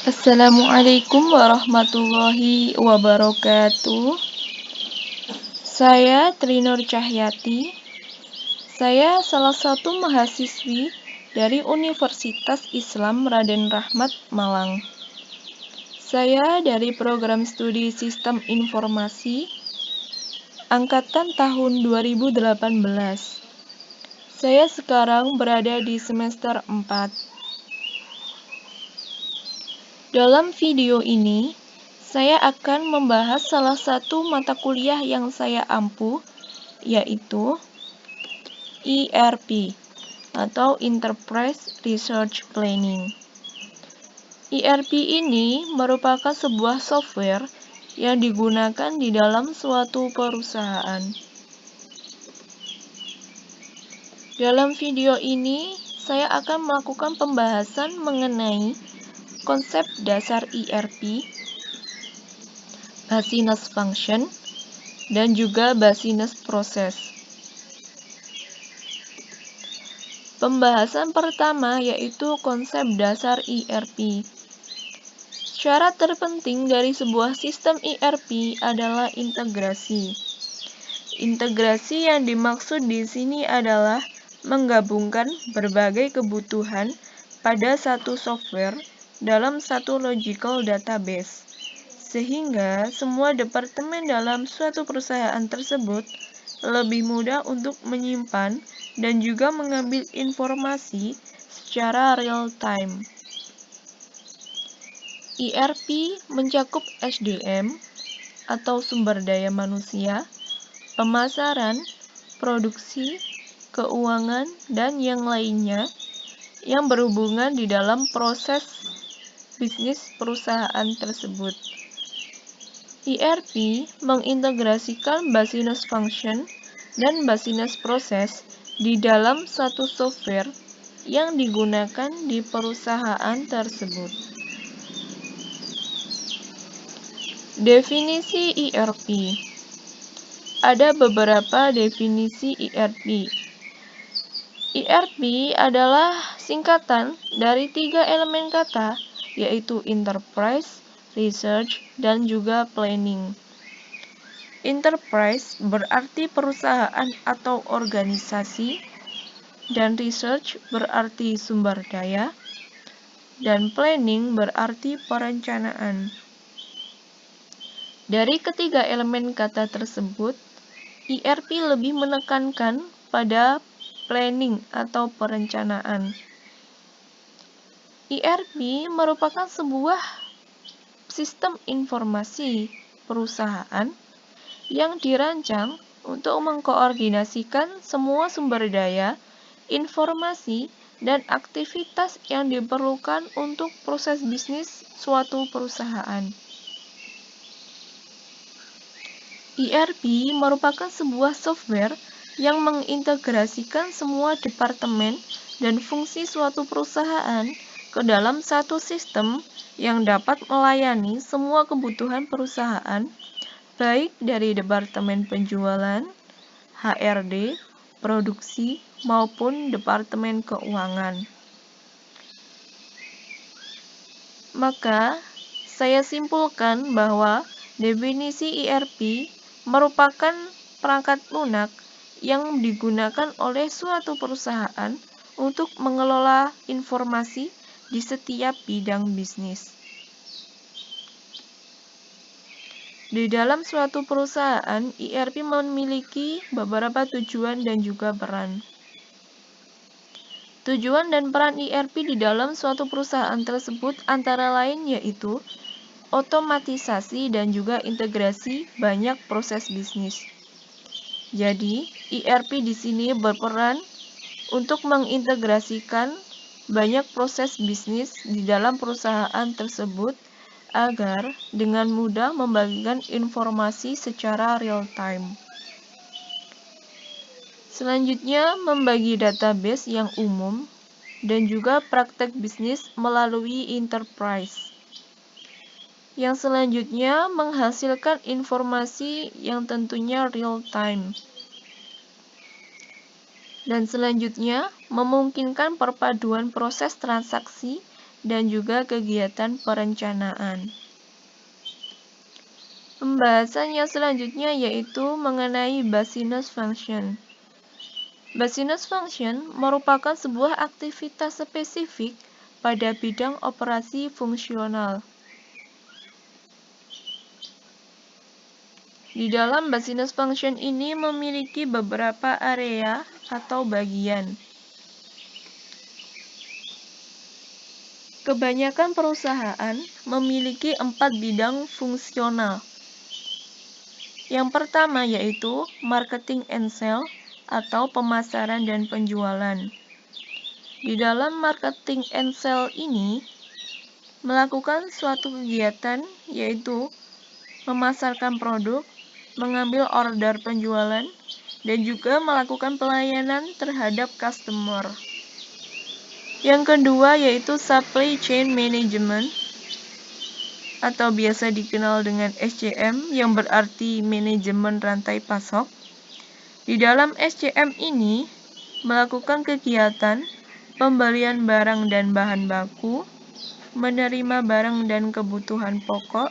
Assalamualaikum warahmatullahi wabarakatuh. Saya Trinur Cahyati. Saya salah satu mahasiswi dari Universitas Islam Raden Rahmat Malang. Saya dari program studi Sistem Informasi angkatan tahun 2018. Saya sekarang berada di semester 4. Dalam video ini, saya akan membahas salah satu mata kuliah yang saya ampuh, yaitu ERP atau Enterprise Research Planning. ERP ini merupakan sebuah software yang digunakan di dalam suatu perusahaan. Dalam video ini, saya akan melakukan pembahasan mengenai konsep dasar ERP, business function, dan juga business process. Pembahasan pertama yaitu konsep dasar ERP. Syarat terpenting dari sebuah sistem ERP adalah integrasi. Integrasi yang dimaksud di sini adalah menggabungkan berbagai kebutuhan pada satu software dalam satu logical database, sehingga semua departemen dalam suatu perusahaan tersebut lebih mudah untuk menyimpan dan juga mengambil informasi secara real time. ERP mencakup SDM atau sumber daya manusia, pemasaran, produksi, keuangan, dan yang lainnya yang berhubungan di dalam proses bisnis perusahaan tersebut. ERP mengintegrasikan business function dan business process di dalam satu software yang digunakan di perusahaan tersebut. Definisi ERP. Ada beberapa definisi ERP. ERP adalah singkatan dari 3 elemen kata, yaitu Enterprise, Research, dan juga Planning. Enterprise berarti perusahaan atau organisasi, dan Research berarti sumber daya, dan Planning berarti perencanaan. Dari ketiga elemen kata tersebut, ERP lebih menekankan pada planning atau perencanaan. ERP merupakan sebuah sistem informasi perusahaan yang dirancang untuk mengkoordinasikan semua sumber daya, informasi, dan aktivitas yang diperlukan untuk proses bisnis suatu perusahaan. ERP merupakan sebuah software yang mengintegrasikan semua departemen dan fungsi suatu perusahaan ke dalam satu sistem yang dapat melayani semua kebutuhan perusahaan, baik dari departemen penjualan, HRD, produksi, maupun departemen keuangan. Maka, saya simpulkan bahwa definisi ERP merupakan perangkat lunak yang digunakan oleh suatu perusahaan untuk mengelola informasi di setiap bidang bisnis. Di dalam suatu perusahaan, ERP memiliki beberapa tujuan dan juga peran. Tujuan dan peran ERP di dalam suatu perusahaan tersebut antara lain yaitu otomatisasi dan juga integrasi banyak proses bisnis. Jadi, ERP di sini berperan untuk mengintegrasikan banyak proses bisnis di dalam perusahaan tersebut agar dengan mudah membagikan informasi secara real time. Selanjutnya, membagi database yang umum dan juga praktek bisnis melalui enterprise. Yang selanjutnya, menghasilkan informasi yang tentunya real time. Dan selanjutnya, memungkinkan perpaduan proses transaksi dan juga kegiatan perencanaan. Pembahasan yang selanjutnya yaitu mengenai business function. Business function merupakan sebuah aktivitas spesifik pada bidang operasi fungsional. Di dalam business function ini memiliki beberapa area atau bagian. Kebanyakan perusahaan memiliki 4 bidang fungsional. Yang pertama yaitu marketing and sales atau pemasaran dan penjualan. Di dalam marketing and sales ini melakukan suatu kegiatan yaitu memasarkan produk, mengambil order penjualan, dan juga melakukan pelayanan terhadap customer. Yang kedua yaitu supply chain management atau biasa dikenal dengan SCM yang berarti manajemen rantai pasok. Di dalam SCM ini melakukan kegiatan pembelian barang dan bahan baku, menerima barang dan kebutuhan pokok,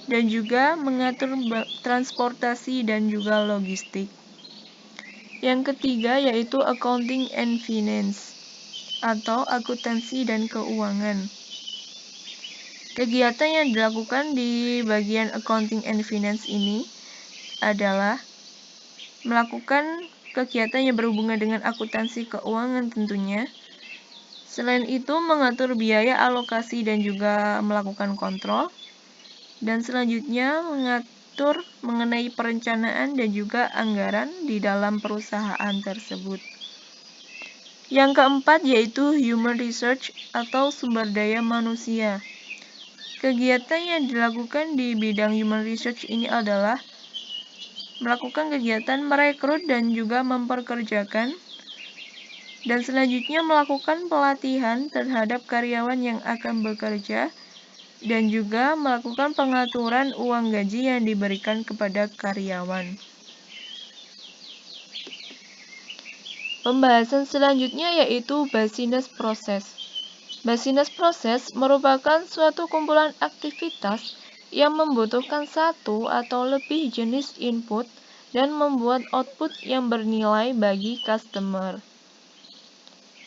dan juga mengatur transportasi dan juga logistik. Yang ketiga yaitu accounting and finance atau akuntansi dan keuangan. Kegiatan yang dilakukan di bagian accounting and finance ini adalah melakukan kegiatan yang berhubungan dengan akuntansi keuangan tentunya. Selain itu mengatur biaya alokasi dan juga melakukan kontrol. Dan selanjutnya mengatur mengenai perencanaan dan juga anggaran di dalam perusahaan tersebut. Yang keempat yaitu human research atau sumber daya manusia. Kegiatan yang dilakukan di bidang human research ini adalah melakukan kegiatan merekrut dan juga memperkerjakan, dan selanjutnya melakukan pelatihan terhadap karyawan yang akan bekerja, dan juga melakukan pengaturan uang gaji yang diberikan kepada karyawan. Pembahasan selanjutnya yaitu business process. Business process merupakan suatu kumpulan aktivitas yang membutuhkan satu atau lebih jenis input dan membuat output yang bernilai bagi customer.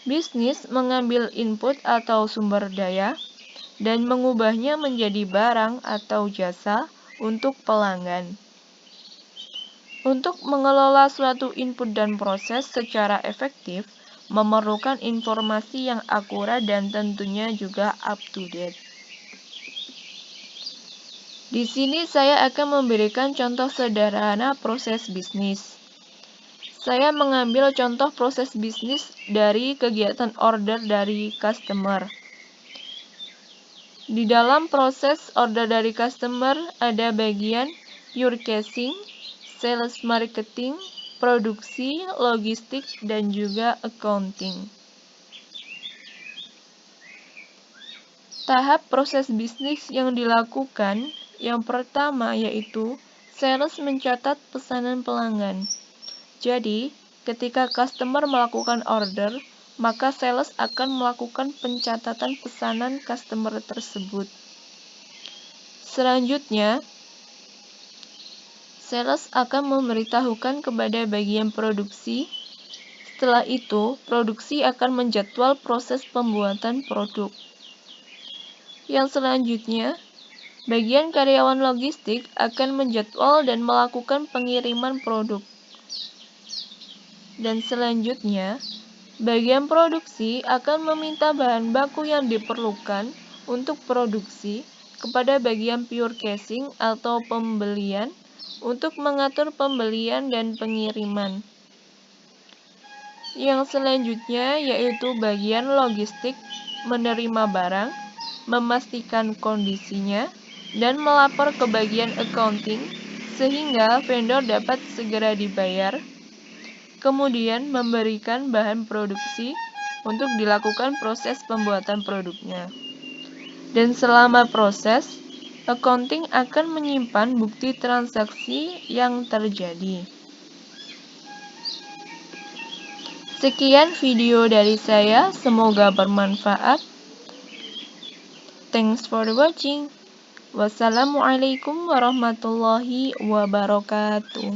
Bisnis mengambil input atau sumber daya dan mengubahnya menjadi barang atau jasa untuk pelanggan. Untuk mengelola suatu input dan proses secara efektif, memerlukan informasi yang akurat dan tentunya juga up to date. Di sini saya akan memberikan contoh sederhana proses bisnis. Saya mengambil contoh proses bisnis dari kegiatan order dari customer. Di dalam proses order dari customer ada bagian purchasing, sales marketing, produksi, logistik, dan juga accounting. Tahap proses bisnis yang dilakukan yang pertama yaitu sales mencatat pesanan pelanggan. Jadi, ketika customer melakukan order, maka sales akan melakukan pencatatan pesanan customer tersebut. Selanjutnya, sales akan memberitahukan kepada bagian produksi. Setelah itu, produksi akan menjadwal proses pembuatan produk. Yang selanjutnya, bagian karyawan logistik akan menjadwal dan melakukan pengiriman produk. Dan selanjutnya, bagian produksi akan meminta bahan baku yang diperlukan untuk produksi kepada bagian purchasing atau pembelian untuk mengatur pembelian dan pengiriman. Yang selanjutnya yaitu bagian logistik menerima barang, memastikan kondisinya, dan melapor ke bagian accounting sehingga vendor dapat segera dibayar. Kemudian memberikan bahan produksi untuk dilakukan proses pembuatan produknya. Dan selama proses, accounting akan menyimpan bukti transaksi yang terjadi. Sekian video dari saya, semoga bermanfaat. Thanks for watching. Wassalamualaikum warahmatullahi wabarakatuh.